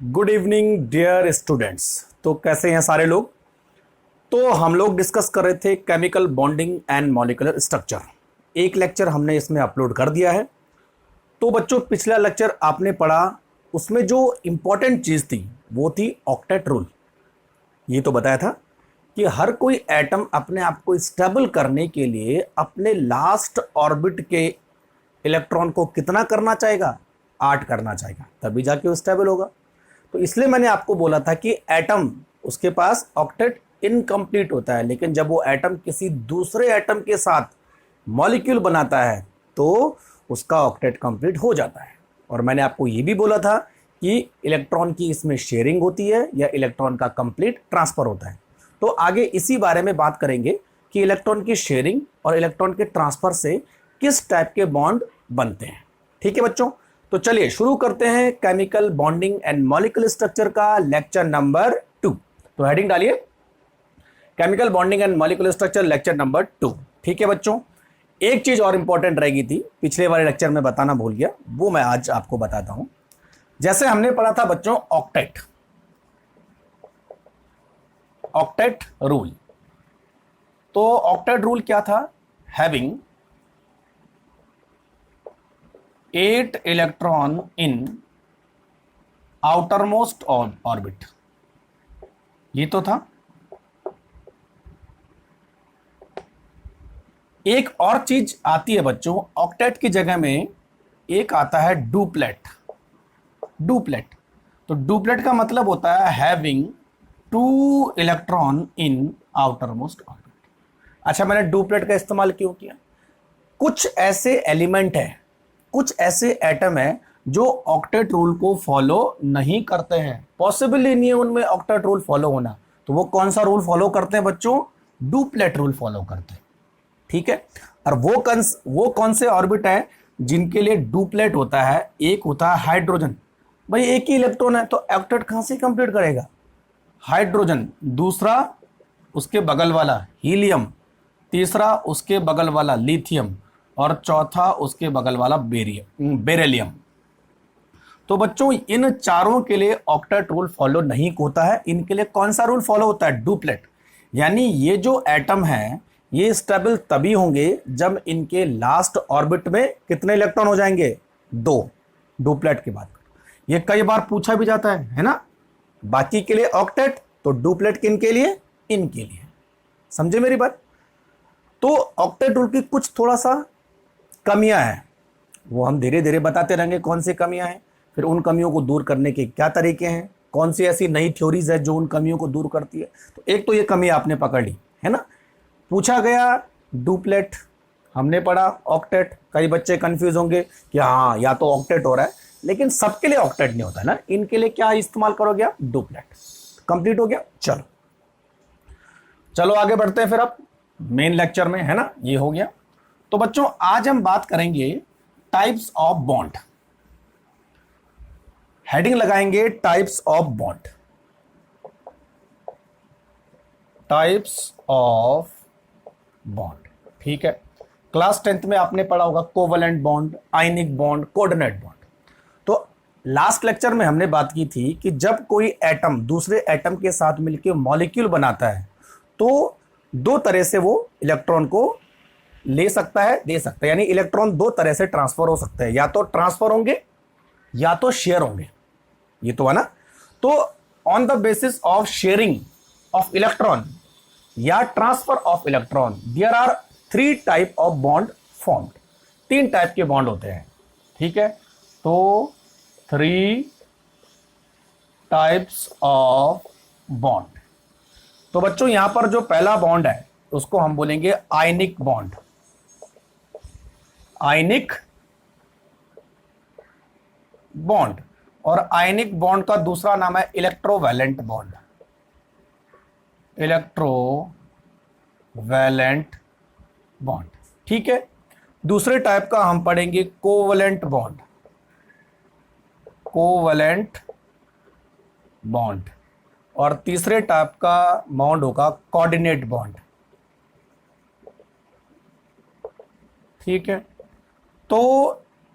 Good evening dear students. तो कैसे हैं सारे लोग। तो हम लोग डिस्कस कर रहे थे chemical bonding and molecular structure. एक लेक्चर हमने इसमें अपलोड कर दिया है। तो बच्चों पिछला लेक्चर आपने पढ़ा, उसमें जो इंपॉर्टेंट चीज़ थी वो थी ऑक्टेट रूल। ये तो बताया था कि हर कोई एटम अपने आप को स्टेबल करने के लिए अपने लास्ट ऑर्बिट के इलेक्ट्रॉन को कितना करना चाहेगा, 8 करना चाहेगा, तभी जाके वो स्टेबल होगा। तो इसलिए मैंने आपको बोला था कि एटम उसके पास ऑक्टेट इनकम्प्लीट होता है, लेकिन जब वो एटम किसी दूसरे एटम के साथ मॉलिक्यूल बनाता है तो उसका ऑक्टेट कंप्लीट हो जाता है। और मैंने आपको ये भी बोला था कि इलेक्ट्रॉन की इसमें शेयरिंग होती है या इलेक्ट्रॉन का कंप्लीट ट्रांसफर होता है। तो आगे इसी बारे में बात करेंगे कि इलेक्ट्रॉन की शेयरिंग और इलेक्ट्रॉन के ट्रांसफर से किस टाइप के बॉन्ड बनते हैं। ठीक है बच्चों, तो चलिए शुरू करते हैं chemical bonding and molecular structure का लेक्चर नंबर 2। तो हेडिंग डालिए, chemical bonding and molecular structure lecture number 2। ठीक है बच्चों, एक चीज और इंपॉर्टेंट रहेगी थी, पिछले वाले लेक्चर में बताना भूल गया, वो मैं आज आपको बताता हूं। जैसे हमने पढ़ा था बच्चों ऑक्टेट, ऑक्टेट रूल। तो ऑक्टेट रूल क्या था? Having 8 electron in outermost orbit, ये तो था। एक और चीज आती है बच्चों ऑक्टेट की जगह में, एक आता है डुप्लेट। डुप्लेट, तो डुप्लेट का मतलब होता है having 2 electron in outermost orbit. अच्छा, मैंने डुप्लेट का इस्तेमाल क्यों किया? कुछ ऐसे एलिमेंट है, कुछ ऐसे एटम है जो ऑक्टेट रूल को फॉलो नहीं करते हैं, पॉसिबल ही नहीं है उनमें ऑक्टेट रूल फॉलो होना। तो वो कौन सा रूल फॉलो करते हैं बच्चों? डुप्लेट रूल फॉलो करते हैं। ठीक है, और वो कौन से ऑर्बिट है जिनके लिए डुप्लेट होता है? एक होता है हाइड्रोजन, भाई एक ही इलेक्ट्रॉन है तो ऑक्टेट कहां से कंप्लीट करेगा? हाइड्रोजन, दूसरा उसके बगल वाला हीलियम, तीसरा उसके बगल वाला लिथियम, और चौथा उसके बगल वाला बेरिलियम। तो बच्चों इन चारों के लिए ऑक्टेट रूल फॉलो नहीं होता है। इनके लिए कौन सा रूल फॉलो होता है? डुप्लेट। यानी ये जो एटम है ये स्टेबल तभी होंगे जब इनके लास्ट ऑर्बिट में कितने इलेक्ट्रॉन हो जाएंगे? 2। डुप्लेट की बात, ये कई बार पूछा भी जाता है ना। बाकी के लिए ऑक्टेट, तो डुप्लेट किनके लिए? इनके लिए। समझे मेरी बात? तो ऑक्टेट रूल की कुछ थोड़ा सा कमियां हैं, वो हम धीरे धीरे बताते रहेंगे कौन सी कमियां हैं, फिर उन कमियों को दूर करने के क्या तरीके हैं, कौन सी ऐसी नई थ्योरीज है जो उन कमियों को दूर करती है। तो एक तो ये कमी आपने पकड़ ली है ना। पूछा गया डुप्लेट, हमने पढ़ा ऑक्टेट। कई बच्चे कंफ्यूज होंगे कि हाँ या तो ऑक्टेट हो रहा है, लेकिन सबके लिए ऑक्टेट नहीं होता है ना। इनके लिए क्या इस्तेमाल करोगे आप? डुप्लेट। कंप्लीट हो गया। चलो चलो आगे बढ़ते हैं फिर अब मेन लेक्चर में, है ना। ये हो गया। तो बच्चों आज हम बात करेंगे टाइप्स ऑफ बॉन्ड। हेडिंग लगाएंगे types of bond. Types of bond, ठीक है। क्लास 10th में आपने पढ़ा होगा covalent bond, ionic bond, coordinate bond. तो लास्ट लेक्चर में हमने बात की थी कि जब कोई एटम दूसरे एटम के साथ मिलकर मॉलिक्यूल बनाता है तो दो तरह से वो इलेक्ट्रॉन को ले सकता है, दे सकता है। यानी इलेक्ट्रॉन दो तरह से ट्रांसफर हो सकते हैं, या तो ट्रांसफर होंगे या तो शेयर होंगे। ये तो है ना। तो on the basis of sharing of electron या transfer of electron there are 3 type of bond formed. 3 type के बॉन्ड होते हैं, ठीक है। तो 3 टाइप्स ऑफ बॉन्ड। तो बच्चों यहां पर जो पहला बॉन्ड है उसको हम बोलेंगे आयनिक बॉन्ड। Ionic bond. और आयनिक बॉन्ड का दूसरा नाम है इलेक्ट्रोवैलेंट बॉन्ड। इलेक्ट्रोवैलेंट बॉन्ड, ठीक है। दूसरे टाइप का हम पढ़ेंगे कोवलेंट बॉन्ड। Covalent bond. और तीसरे टाइप का बॉन्ड होगा कोऑर्डिनेट बॉन्ड, ठीक है। तो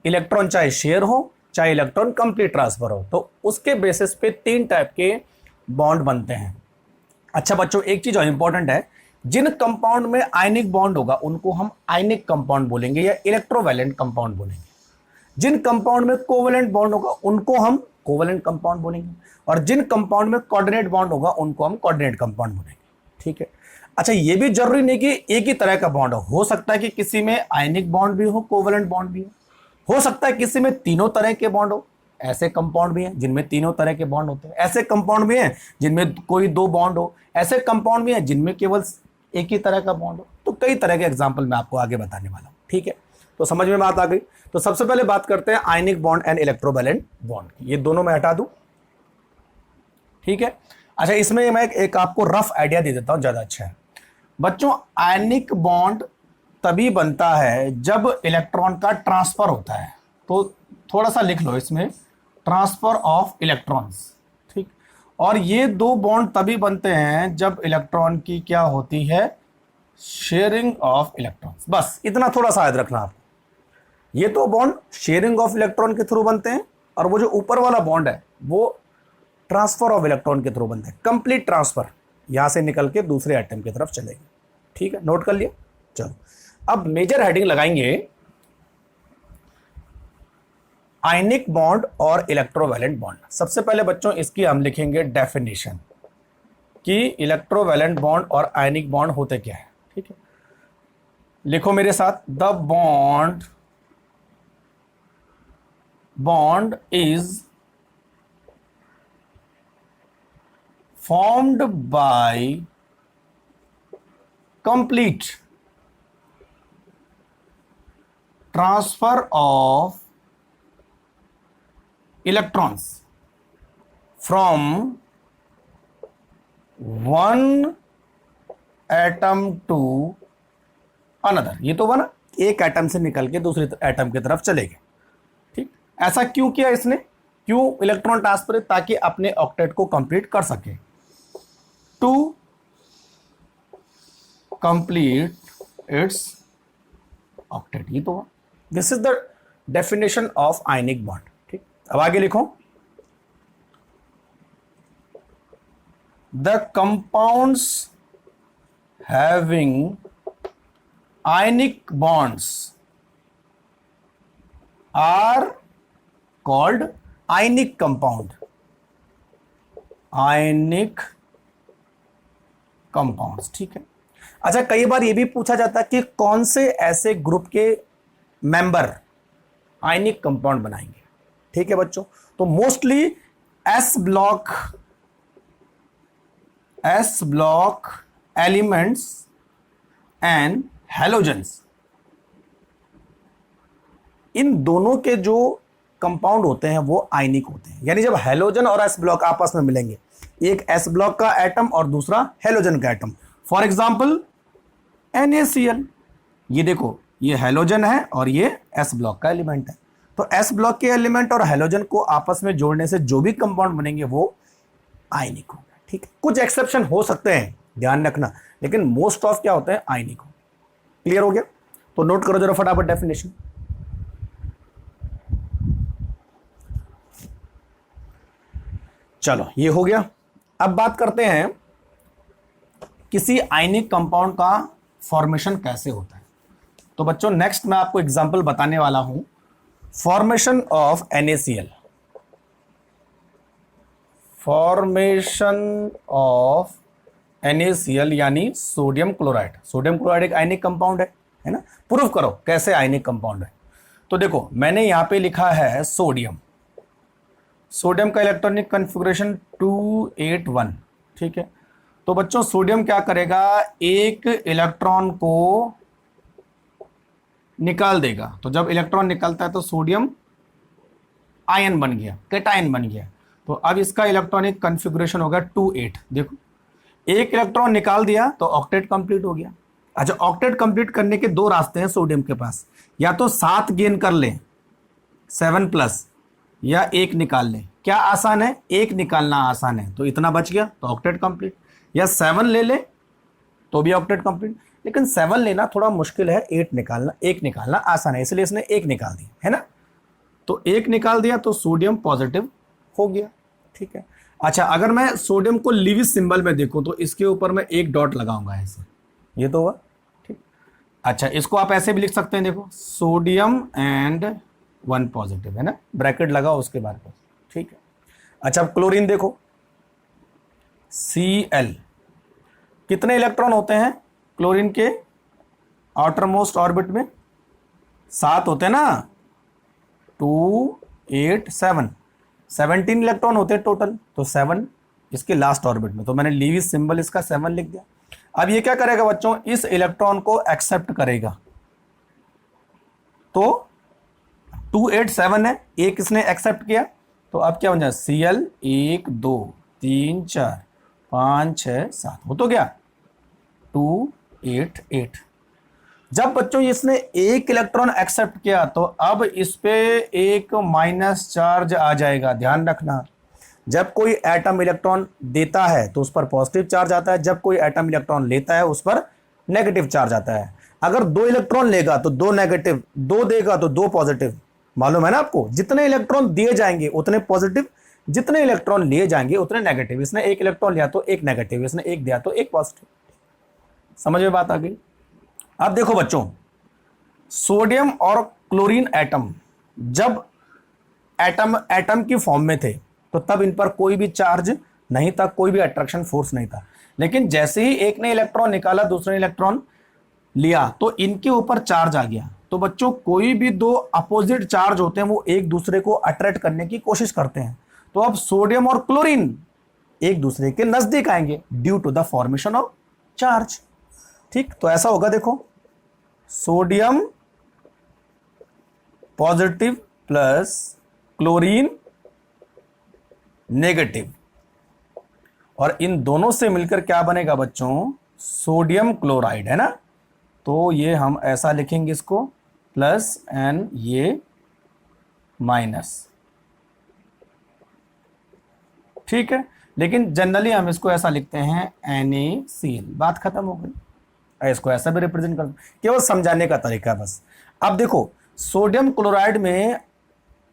इलेक्ट्रॉन चाहे शेयर हो चाहे इलेक्ट्रॉन कंप्लीट ट्रांसफर हो। तो उसके बेसिस पे 3 टाइप के बॉन्ड बनते हैं। अच्छा बच्चों, एक चीज और इंपॉर्टेंट है, जिन कंपाउंड में आयनिक बॉन्ड होगा उनको हम आयनिक कंपाउंड बोलेंगे या इलेक्ट्रोवैलेंट कंपाउंड बोलेंगे। जिन कंपाउंड में कोवैलेंट बॉन्ड होगा उनको हम कोवैलेंट कंपाउंड बोलेंगे, और जिन कंपाउंड में कोऑर्डिनेट बॉन्ड होगा उनको हम कोऑर्डिनेट कंपाउंड बोलेंगे। ठीक है। अच्छा, ये भी जरूरी नहीं कि एक ही तरह का बॉन्ड हो सकता है कि किसी में आयनिक बॉन्ड भी हो, कोवैलेंट बॉन्ड भी हो सकता है किसी में तीनों तरह के बॉन्ड हो। ऐसे कंपाउंड भी हैं जिनमें तीनों तरह के बॉन्ड होते हैं, ऐसे कंपाउंड भी हैं जिनमें कोई 2 बॉन्ड हो, ऐसे कंपाउंड भी हैं जिनमें केवल एक ही तरह का बॉन्ड हो। तो कई तरह के एग्जाम्पल मैं आपको आगे बताने वाला हूं। ठीक है, तो समझ में बात आ गई। तो सबसे पहले बात करते हैं ionic bond and electrovalent bond की। ये दोनों मैं हटा दूं, ठीक है। अच्छा, इसमें मैं एक आपको रफ आइडिया दे देता हूं, ज्यादा अच्छा है बच्चों। आयनिक बॉन्ड तभी बनता है जब इलेक्ट्रॉन का ट्रांसफर होता है। तो थोड़ा सा लिख लो इसमें, ट्रांसफर ऑफ इलेक्ट्रॉन्स। ठीक, और ये 2 बॉन्ड तभी बनते हैं जब इलेक्ट्रॉन की क्या होती है, शेयरिंग ऑफ इलेक्ट्रॉन्स। बस इतना थोड़ा सा याद रखना आपको। ये 2 बॉन्ड शेयरिंग ऑफ इलेक्ट्रॉन के थ्रू बनते हैं, और वो जो ऊपर वाला बॉन्ड है वो ट्रांसफर ऑफ इलेक्ट्रॉन के थ्रू बनते हैं। कंप्लीट ट्रांसफर, यहां से निकल के दूसरे एटम की तरफ चलेंगे। ठीक है, नोट कर लिया। चलो, अब मेजर हेडिंग लगाएंगे आयनिक बॉन्ड और इलेक्ट्रोवैलेंट बॉन्ड। सबसे पहले बच्चों इसकी हम लिखेंगे डेफिनेशन कि इलेक्ट्रोवैलेंट बॉन्ड और आयनिक बॉन्ड होते क्या है। ठीक है, लिखो मेरे साथ, the bond is formed by complete transfer of electrons from one atom to another। ये तो बना, एक एटम से निकल के दूसरे एटम की तरफ चले गए। ठीक, ऐसा क्यों किया इसने, क्यों इलेक्ट्रॉन ट्रांसफर, ताकि अपने ऑक्टेट को कंप्लीट कर सके। टू कंप्लीट इट्स ऑक्टेट, ये तो this is the definition of ionic bond. ठीक, अब आगे लिखो, the compounds having ionic bonds are called ionic compound. Ionic compounds, ठीक है। अच्छा, कई बार यह भी पूछा जाता है कि कौन से ऐसे ग्रुप के मेंबर आयनिक कंपाउंड बनाएंगे। ठीक है बच्चों, तो mostly s block elements and halogens, इन दोनों के जो कंपाउंड होते हैं वो आयनिक होते हैं। यानी जब हैलोजन और एस ब्लॉक आपस में मिलेंगे, एक एस ब्लॉक का एटम और दूसरा हैलोजन का एटम, फॉर एग्जांपल NaCl, ये देखो ये हैलोजन है और ये एस ब्लॉक का एलिमेंट है। तो एस ब्लॉक के एलिमेंट और हैलोजन को आपस में जोड़ने से जो भी कंपाउंड बनेंगे वो आयनिक होगा। ठीक है, कुछ एक्सेप्शन हो सकते हैं, ध्यान रखना, लेकिन मोस्ट ऑफ क्या होते हैं, आयनिक हो। क्लियर हो गया? तो नोट करो जरा फटाफट डेफिनेशन। चलो, ये हो गया। अब बात करते हैं किसी आयनिक कंपाउंड का फॉर्मेशन कैसे होता है। तो बच्चों नेक्स्ट मैं आपको एग्जांपल बताने वाला हूं, formation of NaCl। Formation of NaCl यानी सोडियम क्लोराइड। सोडियम क्लोराइड एक आयनिक कंपाउंड है ना। प्रूव करो कैसे आयनिक कंपाउंड है। तो देखो मैंने यहां पे लिखा है सोडियम। सोडियम का इलेक्ट्रॉनिक कॉन्फ़िगरेशन 281। ठीक है, तो बच्चों सोडियम क्या करेगा, एक इलेक्ट्रॉन को निकाल देगा। तो जब इलेक्ट्रॉन निकलता है तो सोडियम आयन बन गया, कैटायन बन गया। तो अब इसका इलेक्ट्रॉनिक कॉन्फ़िगरेशन होगा 28। देखो एक इलेक्ट्रॉन निकाल दिया तो ऑक्टेट कंप्लीट हो गया। अच्छा, ऑक्टेट कंप्लीट करने के 2 रास्ते हैं सोडियम के पास, या तो 7 गेन कर ले 7+, या 1 निकाल ले। क्या आसान है, 1 निकालना आसान है, तो इतना बच गया तो ऑक्टेट कंप्लीट। या 7 ले ले तो भी ऑक्टेट कंप्लीट, लेकिन 7 लेना थोड़ा मुश्किल है, 1 निकालना आसान है, इसलिए इसने 1 निकाल दिया, है ना। तो एक निकाल दिया तो सोडियम पॉजिटिव हो गया। ठीक है, अच्छा अगर मैं सोडियम को लिविस सिंबल में देखूं तो इसके ऊपर मैं एक डॉट लगाऊंगा ऐसे, ये तो हुआ। ठीक, अच्छा इसको आप ऐसे भी लिख सकते हैं, देखो सोडियम एंड 1 पॉजिटिव है ना, ब्रैकेट लगाओ उसके बाद बस। ठीक है, अच्छा अब क्लोरीन देखो, Cl, कितने इलेक्ट्रॉन होते हैं क्लोरीन के आउटर मोस्ट ऑर्बिट में? 7 होते हैं ना, 2 8 7, 17 इलेक्ट्रॉन होते हैं टोटल, तो 7 इसके लास्ट ऑर्बिट में, तो मैंने लीविस सिंबल इसका 7 लिख दिया। अब ये क्या करेगा बच्चों, इस इलेक्ट्रॉन को एक्सेप्ट करेगा, तो 2 8 7 है, एक इसने एक्सेप्ट किया, तो अब क्या बन जाए Cl 1 2 3 4 5 6 7, हो तो गया 2 8 8। जब बच्चों इसने एक इलेक्ट्रॉन एक्सेप्ट किया तो अब इस पे एक माइनस चार्ज आ जाएगा, ध्यान रखना। जब कोई एटम इलेक्ट्रॉन देता है तो उस पर पॉजिटिव चार्ज आता है, जब कोई एटम इलेक्ट्रॉन लेता है उस पर नेगेटिव चार्ज आता है। अगर 2 इलेक्ट्रॉन लेगा तो 2 नेगेटिव, 2 देगा तो 2 पॉजिटिव। मालूम है ना आपको, जितने इलेक्ट्रॉन दिए जाएंगे उतने पॉजिटिव, जितने इलेक्ट्रॉन लिए जाएंगे उतने नेगेटिव। इसने एक इलेक्ट्रॉन लिया तो एक नेगेटिव, इसने एक दिया तो एक पॉजिटिव। समझ में बात आ गई? अब देखो बच्चों, सोडियम और क्लोरीन एटम जब एटम की फॉर्म में थे तो तब इन पर कोई भी चार्ज नहीं था, कोई भी अट्रैक्शन फोर्स नहीं था। लेकिन जैसे ही एक ने इलेक्ट्रॉन निकाला, दूसरे इलेक्ट्रॉन लिया, तो इनके ऊपर चार्ज आ गया। तो बच्चों कोई भी दो अपोजिट चार्ज होते हैं वो एक दूसरे को अट्रैक्ट करने की कोशिश करते हैं। तो अब सोडियम और क्लोरीन एक दूसरे के नजदीक आएंगे due to the formation of charge. ठीक, तो ऐसा होगा, देखो sodium positive plus chlorine negative, और इन दोनों से मिलकर क्या बनेगा बच्चों, सोडियम क्लोराइड, है ना। तो ये हम ऐसा लिखेंगे इसको प्लस एन ये माइनस। ठीक है, लेकिन जनरली हम इसको ऐसा लिखते हैं NaCl, बात खत्म हो गई। इसको ऐसा भी रिप्रेजेंट कर, केवल समझाने का तरीका बस। अब देखो सोडियम क्लोराइड में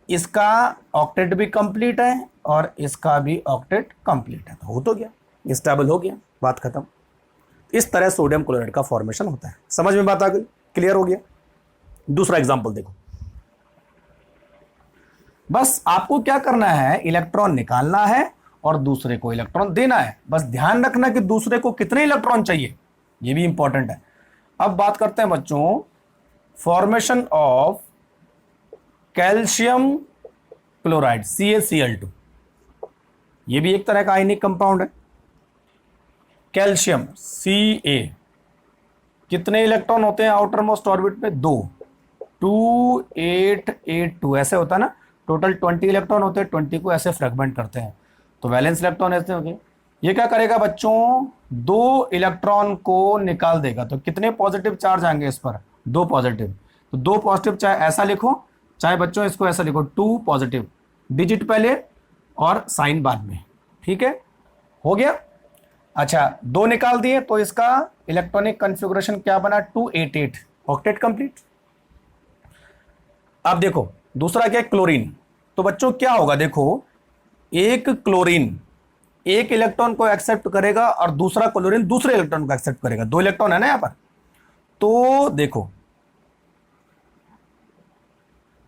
इसका ऑक्टेट भी कंप्लीट है और इसका भी ऑक्टेट कंप्लीट है, तो हो तो गया, स्टेबल हो गया, बात खत्म। इस तरह सोडियम क्लोराइड का फॉर्मेशन होता है। समझ में बात आ गई, क्लियर हो गया। दूसरा एग्जांपल देखो, बस आपको क्या करना है, इलेक्ट्रॉन निकालना है और दूसरे को इलेक्ट्रॉन देना है। बस ध्यान रखना कि दूसरे को कितने इलेक्ट्रॉन चाहिए, ये भी इंपॉर्टेंट है। अब बात करते हैं बच्चों formation of calcium chloride CaCl2, ये भी एक तरह का आयनिक कंपाउंड है। कैल्शियम Ca, कितने इलेक्ट्रॉन होते हैं आउटर मोस्ट ऑर्बिट में, 2 2 8 8 2, ऐसे होता है ना। टोटल 20 इलेक्ट्रॉन होते हैं, 20 को ऐसे फ्रेगमेंट करते हैं तो वैलेंस इलेक्ट्रॉन ऐसे हो गए। ये क्या करेगा बच्चों, 2 इलेक्ट्रॉन को निकाल देगा, तो कितने पॉजिटिव चार्ज आएंगे इस पर, 2 पॉजिटिव। तो 2 पॉजिटिव चाहे ऐसा लिखो, चाहे बच्चों इसको ऐसा लिखो, 2 पॉजिटिव, डिजिट पहले और साइन बाद में। ठीक है, हो गया। अच्छा 2 निकाल दिए तो इसका इलेक्ट्रॉनिक कॉन्फ़िगरेशन क्या बना, 288, ऑक्टेट कंप्लीट। अब देखो दूसरा क्या है, क्लोरीन। तो बच्चों क्या होगा, देखो एक क्लोरीन एक इलेक्ट्रॉन को एक्सेप्ट करेगा और दूसरा क्लोरीन दूसरे इलेक्ट्रॉन को एक्सेप्ट करेगा। 2 इलेक्ट्रॉन है ना यहां पर, तो देखो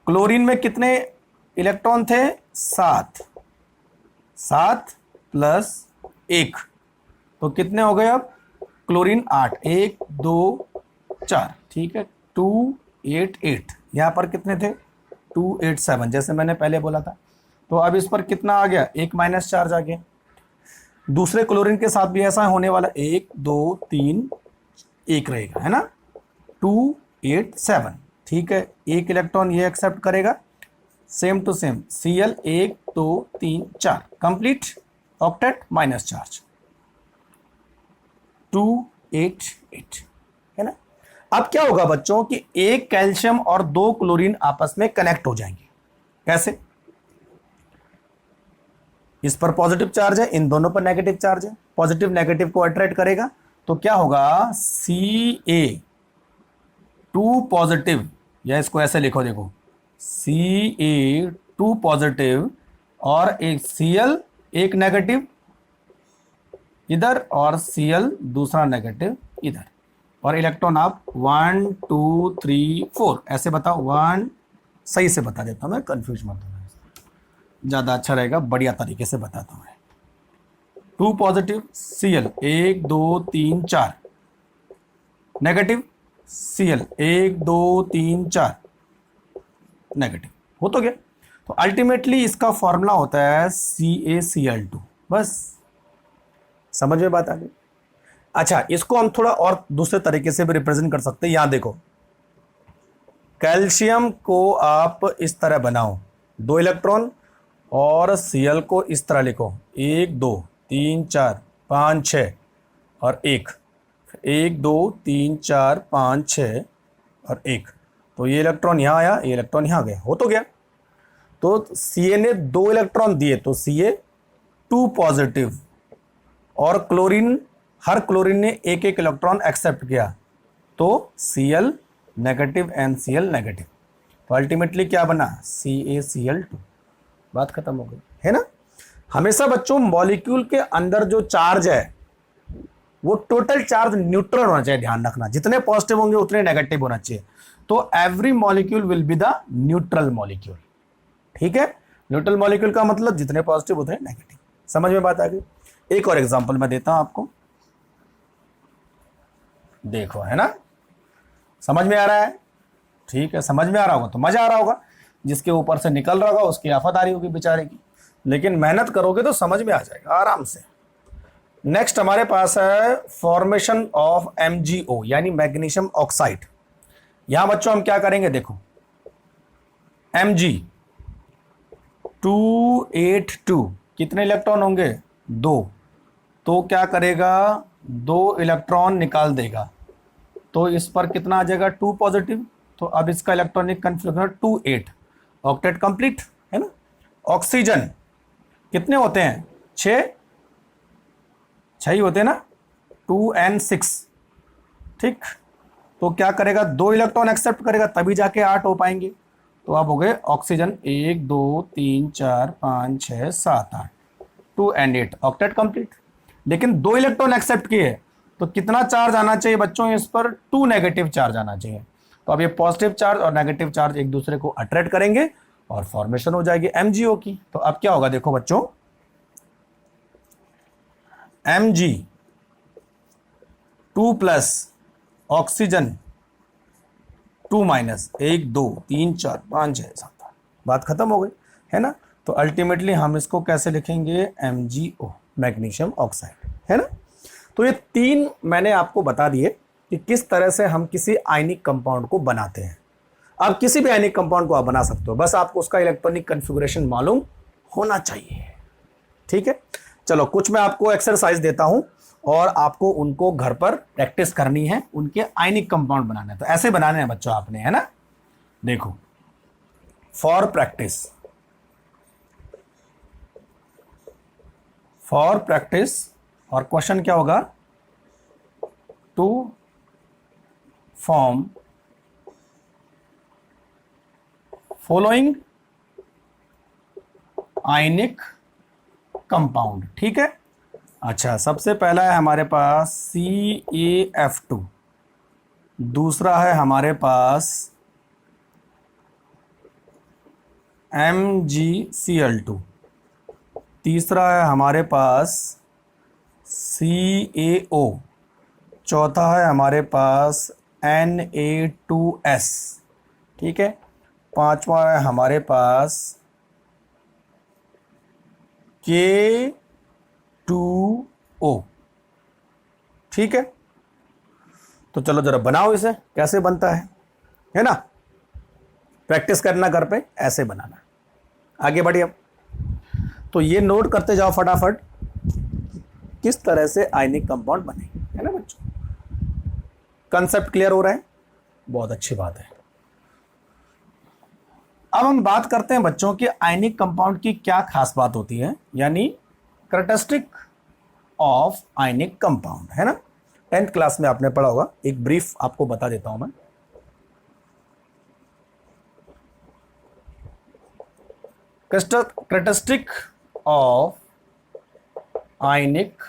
क्लोरीन में कितने इलेक्ट्रॉन थे, 7 7 प्लस 1, तो कितने हो गए अब, क्लोरीन 8, 1 2 4, ठीक है 2 8 8। यहां पर कितने थे, 2 8 7, जैसे मैंने पहले बोला था। तो अब इस पर कितना आ गया, एक माइनस चार्ज आ गया। दूसरे क्लोरीन के साथ भी ऐसा होने वाला, 1 2 3 1 रहेगा, है ना, 2 8 7। ठीक है, एक इलेक्ट्रॉन ये एक्सेप्ट करेगा, same to same Cl 1 2 3 4, complete octet minus charge, 2 8 8, है ना। अब क्या होगा बच्चों कि एक कैल्शियम और 2 क्लोरीन आपस में कनेक्ट हो जाएंगे। कैसे, इस पर पॉजिटिव चार्ज है, इन दोनों पर नेगेटिव चार्ज है, पॉजिटिव नेगेटिव को अट्रैक्ट करेगा, तो क्या होगा, Ca 2 पॉजिटिव, या इसको ऐसे लिखो, देखो Ca2 पॉजिटिव और एक Cl एक नेगेटिव इधर और Cl दूसरा नेगेटिव इधर, और इलेक्ट्रॉन आप 1 2 3 4 ऐसे बताओ। 1 सही से बता देता हूं मैं, कंफ्यूज मत होना, ज़्यादा अच्छा रहेगा, बढ़िया तरीके से बताता हूं मैं। 2 positive Cl 1 2 3 4, negative Cl 1 2 3 4 negative, हो तो गया। तो अल्टीमेटली इसका फॉर्मूला होता है CaCl2, बस समझ में बात आ गई। अच्छा, इसको हम थोड़ा और दूसरे तरीके से भी रिप्रेजेंट कर सकते हैं। यहां देखो, कैल्शियम को आप इस तरह बनाओ, 2 इलेक्ट्रॉन, और Cl को इस तरह लिखो 1 2 3 4 5 6 और 1 1 2 3 4 5 6 और 1, तो ये इलेक्ट्रॉन यहाँ आया, ये इलेक्ट्रॉन यहाँ गया, हो तो गया। तो Ca ने 2 इलेक्ट्रॉन दिए तो Ca2 पॉजिटिव, और क्लोरीन, हर क्लोरीन ने एक एक इलेक्ट्रॉन एक्सेप्ट किया, तो Cl नेगेटिव NCl नेगेटिव, तो अल्टीमेटली क्या बना CaCl2, बात खत्म हो गई, है ना। हमेशा बच्चों मॉलिक्यूल के अंदर जो चार्ज है वो टोटल चार्ज न्यूट्रल होना चाहिए, ध्यान रखना, जितने पॉजिटिव होंगे उतने नेगेटिव होना चाहिए। तो every molecule will be the neutral molecule, ठीक है। न्यूट्रल मॉलिक्यूल का मतलब जितने पॉजिटिव उतने नेगेटिव, समझ में बात आ गई। एक और एग्जांपल मैं देता हूं आपको, देखो, है ना, समझ में आ रहा है, ठीक है, समझ में आ रहा होगा तो मजा आ रहा होगा, जिसके ऊपर से निकल रहा होगा उसकी आफत आ रही होगी बेचारे की, लेकिन मेहनत करोगे तो समझ में आ जाएगा आराम से। नेक्स्ट हमारे पास है फॉर्मेशन ऑफ MgO यानी मैग्नीशियम ऑक्साइड। यहां बच्चों हम क्या करेंगे, देखो Mg282 कितने इलेक्ट्रॉन होंगे, 2, तो क्या करेगा 2 इलेक्ट्रॉन निकाल देगा, तो इस पर कितना आ जाएगा 2 पॉजिटिव, तो अब इसका इलेक्ट्रॉनिक कन्फिग्रेशन 2 8, ऑक्टेट कंप्लीट, है ना। ऑक्सीजन कितने होते हैं, 6 ही होते हैं ना, 2n6, ठीक। तो क्या करेगा 2 इलेक्ट्रॉन एक्सेप्ट करेगा तभी जाके 8 हो पाएंगे, तो अब हो गए ऑक्सीजन 1 2 3 4 5 6 7 8, 2n8, ऑक्टेट कंप्लीट। लेकिन 2 इलेक्ट्रॉन एक्सेप्ट किए तो कितना चार्ज आना चाहिए बच्चों, इस पर 2 नेगेटिव चार्ज आना चाहिए, तो अब ये पॉजिटिव चार्ज और नेगेटिव चार्ज एक दूसरे को अट्रैक्ट करेंगे और फॉर्मेशन हो जाएगी MgO की। तो अब क्या होगा, देखो बच्चों, Mg2 प्लस ऑक्सीजन 2 माइनस 1 2 3 4 5 6 7 8, बात खत्म हो गई, है ना। तो अल्टीमेटली हम इसको कैसे लिखेंगे, MgO मैग्नीशियम ऑक्साइड, है ना। तो ये 3 मैंने आपको बता दिए कि किस तरह से हम किसी आयनिक कंपाउंड को बनाते हैं। आप किसी भी आयनिक कंपाउंड को आप बना सकते हो, बस आपको उसका इलेक्ट्रॉनिक कन्फिगरेशन मालूम होना चाहिए, ठीक है। चलो कुछ मैं आपको एक्सरसाइज देता हूं और आपको उनको घर पर प्रैक्टिस करनी है, उनके आयनिक कंपाउंड बनाने हैं, तो ऐसे बनाने हैं बच्चों आपने, है ना। देखो, फॉर प्रैक्टिस, और क्वेश्चन क्या होगा, to form following ionic compound, ठीक है। अच्छा, सबसे पहला है हमारे पास CaF2, दूसरा है हमारे पास MgCl2, तीसरा है हमारे पास CaO, चौथा है हमारे पास Na2S, ठीक है, पांचवा है हमारे पास K2O, ठीक है। तो चलो जरा बनाओ इसे, कैसे बनता है ना, प्रैक्टिस करना घर पे, ऐसे बनाना, आगे बढ़िए। तो ये नोट करते जाओ फटाफट, किस तरह से आयनिक कंपाउंड बने, है ना बच्चों। कंसेप्ट क्लियर हो रहा है, बहुत अच्छी बात है। अब हम बात करते हैं बच्चों कि आयनिक कंपाउंड की क्या खास बात होती है, यानी कैरेक्टरिस्टिक ऑफ आयनिक कंपाउंड, है ना। 10th क्लास में आपने पढ़ा होगा, एक ब्रीफ आपको बता देता हूं मैं। Characteristic of ionic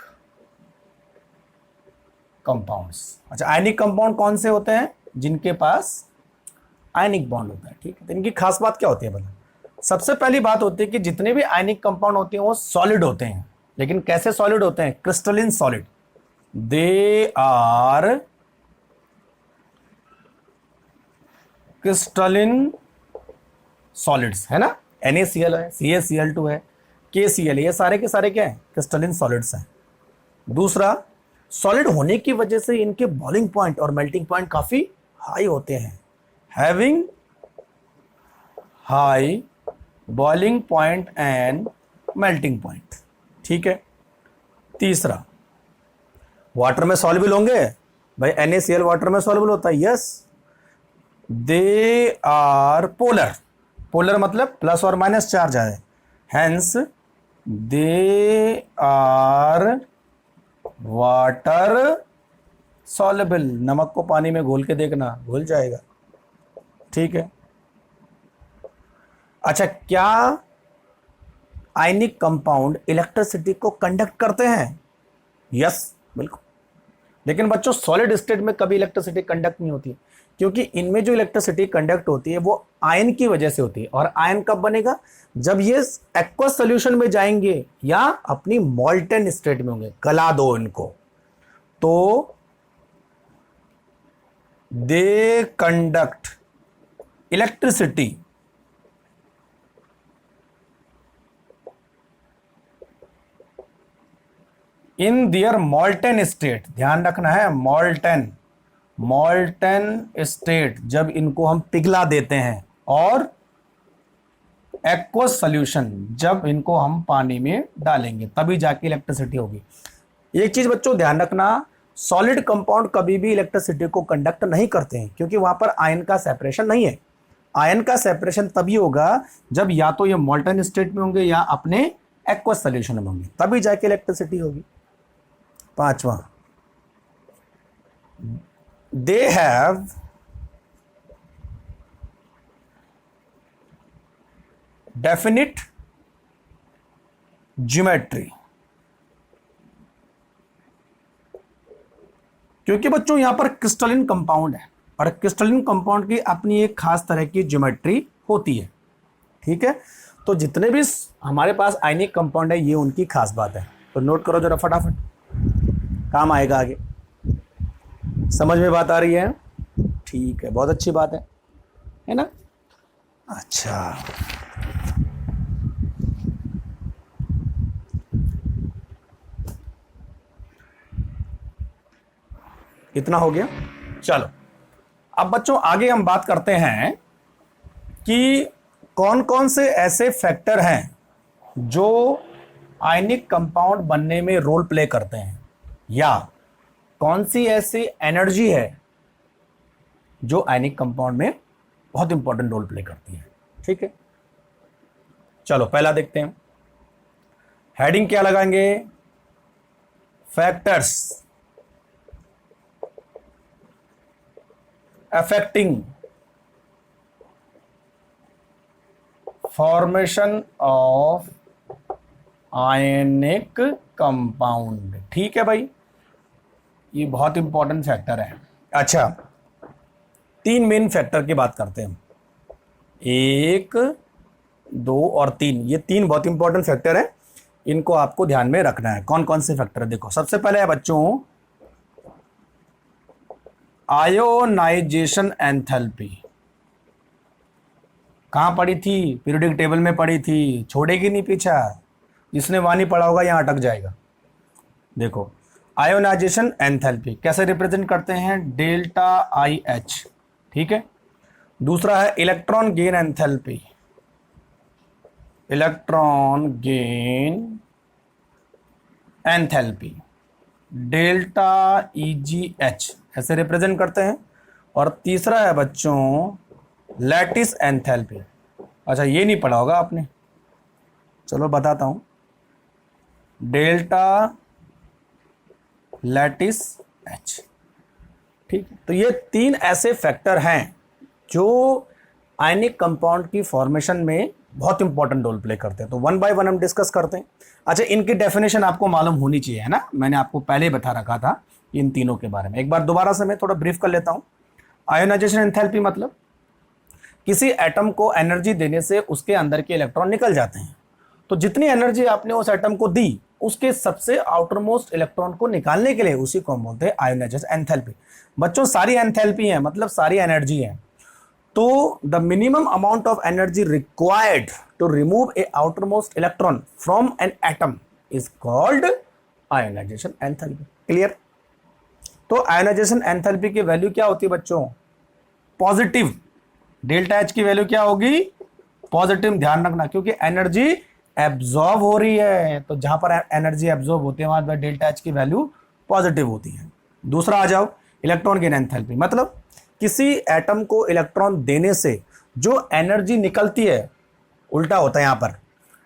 compounds. अच्छा, आयनिक कंपाउंड कौन से होते हैं? जिनके पास आयनिक बॉन्ड होता है। ठीक है, तो इनकी खास बात क्या होती है? बता, सबसे पहली बात होती है कि जितने भी आयनिक कंपाउंड होते हैं वो सॉलिड होते हैं। लेकिन कैसे सॉलिड होते हैं? Crystalline solid. They are crystalline solids, है ना। NaCl है, CaCl2 है, KCl, ये सारे के सारे क्या है? क्रिस्टलिन सॉलिड्स हैं। दूसरा, सॉलिड होने की वजह से इनके बॉइलिंग पॉइंट और मेल्टिंग पॉइंट काफी हाई होते हैं, having high boiling point and melting point. ठीक है। तीसरा, वाटर में सॉल्युबल होंगे भाई। NaCl वाटर में सॉल्युबल होता है, yes. They are polar. Polar मतलब प्लस और माइनस चार्ज है, hence they are water soluble. नमक को पानी में घोल के देखना, घुल जाएगा। ठीक है। अच्छा, क्या आयनिक कंपाउंड इलेक्ट्रिसिटी को कंडक्ट करते हैं? यस, बिल्कुल। लेकिन बच्चों, सॉलिड स्टेट में कभी इलेक्ट्रिसिटी कंडक्ट नहीं होती, क्योंकि इनमें जो इलेक्ट्रिसिटी कंडक्ट होती है वो आयन की वजह से होती है। और आयन कब बनेगा? जब ये एक्वस सॉल्यूशन में जाएंगे या अपनी मॉल्टन स्टेट में होंगे। गला दो इनको, तो they conduct electricity in their molten state. ध्यान रखना है, मॉल्टन स्टेट, जब इनको हम पिघला देते हैं, और एक्वस सॉल्यूशन, जब इनको हम पानी में डालेंगे, तभी जाके इलेक्ट्रिसिटी होगी। एक चीज बच्चों ध्यान रखना, सॉलिड कंपाउंड कभी भी इलेक्ट्रिसिटी को कंडक्ट नहीं करते हैं, क्योंकि वहां पर आयन का सेपरेशन नहीं है। आयन का सेपरेशन तभी होगा जब या तो ये मॉल्टन स्टेट में होंगे या अपने एक्वस सॉल्यूशन में होंगे, तभी जाके इलेक्ट्रिसिटी होगी। पांचवा, दे हैव डेफिनिट ज्योमेट्री। क्योंकि बच्चों यहां पर क्रिस्टलिन कंपाउंड है, और क्रिस्टलिन कंपाउंड की अपनी एक खास तरह की ज्योमेट्री होती है। ठीक है, तो जितने भी हमारे पास आयनिक कंपाउंड है ये उनकी खास बात है। तो नोट करो जरा फटाफट, काम आएगा आगे। समझ में बात आ रही है? ठीक है, बहुत अच्छी बात है ना। अच्छा, इतना हो गया। चलो, अब बच्चों आगे हम बात करते हैं कि कौन कौन से ऐसे फैक्टर हैं जो आयनिक कंपाउंड बनने में रोल प्ले करते हैं, या कौन सी ऐसी एनर्जी है जो आयनिक कंपाउंड में बहुत इंपॉर्टेंट रोल प्ले करती है। ठीक है, चलो पहला देखते हैं। हेडिंग क्या लगाएंगे? Factors affecting formation of ionic compound। ठीक है भाई, ये बहुत इंपॉर्टेंट फैक्टर है। अच्छा, तीन मेन फैक्टर की बात करते हैं, 1, 2 और 3। ये तीन बहुत इंपॉर्टेंट फैक्टर है, इनको आपको ध्यान में रखना है। कौन कौन से फैक्टर है? देखो, सबसे पहले है बच्चों आयोनाइजेशन एंथैल्पी। कहां पढ़ी थी? पीरियोडिक टेबल में पढ़ी थी, छोड़ेगी नहीं पीछा। जिसने वहां नहीं पढ़ा होगा यहां अटक जाएगा। देखो, आयोनाइजेशन एंथैल्पी कैसे रिप्रेजेंट करते हैं? Delta IH। ठीक है। दूसरा है electron gain enthalpy, electron gain enthalpy delta EGH, ऐसे रिप्रेजेंट करते हैं। और तीसरा है बच्चों लैटिस एंथैल्पी। अच्छा, ये नहीं पढ़ा होगा आपने, चलो बताता हूं। Delta lattice H। ठीक है, तो ये तीन ऐसे फैक्टर हैं जो आयनिक कंपाउंड की फॉर्मेशन में बहुत इंपॉर्टेंट रोल प्ले करते हैं। तो वन बाय वन हम डिस्कस करते हैं। अच्छा, इनकी डेफिनेशन आपको मालूम होनी चाहिए, है ना, मैंने आपको पहले ही बता रखा था इन तीनों के बारे में। एक बार दोबारा से मैं थोड़ा ब्रीफ कर लेता हूं। आयोनाइजेशन एंथैल्पी मतलब किसी एटम को एनर्जी देने से उसके अंदर के इलेक्ट्रॉन निकल जाते हैं। तो जितनी एनर्जी आपने उस एटम को दी, उसके सबसे आउटर मोस्ट इलेक्ट्रॉन को निकालने के लिए उसी को हम बोलते हैं आयोनाइजेशन एंथैल्पी। बच्चों, सारी एंथैल्पी है मतलब सारी एनर्जी है। तो the minimum amount of energy required to remove a outer most electron from an atom is called ionisation enthalpy. Clear? तो आयोनाइजेशन एंथैल्पी की वैल्यू क्या होती है बच्चों? पॉजिटिव। डेल्टा एच की वैल्यू क्या होगी? पॉजिटिव। ध्यान रखना, क्योंकि एनर्जी एब्जॉर्ब हो रही है, तो जहां पर एनर्जी एब्जॉर्ब होती है वहां पर डेल्टा एच की वैल्यू पॉजिटिव होती है। दूसरा आ जाओ, इलेक्ट्रॉन गेन एंथैल्पी मतलब किसी एटम को इलेक्ट्रॉन देने से जो एनर्जी निकलती है, उल्टा होता है, यहां पर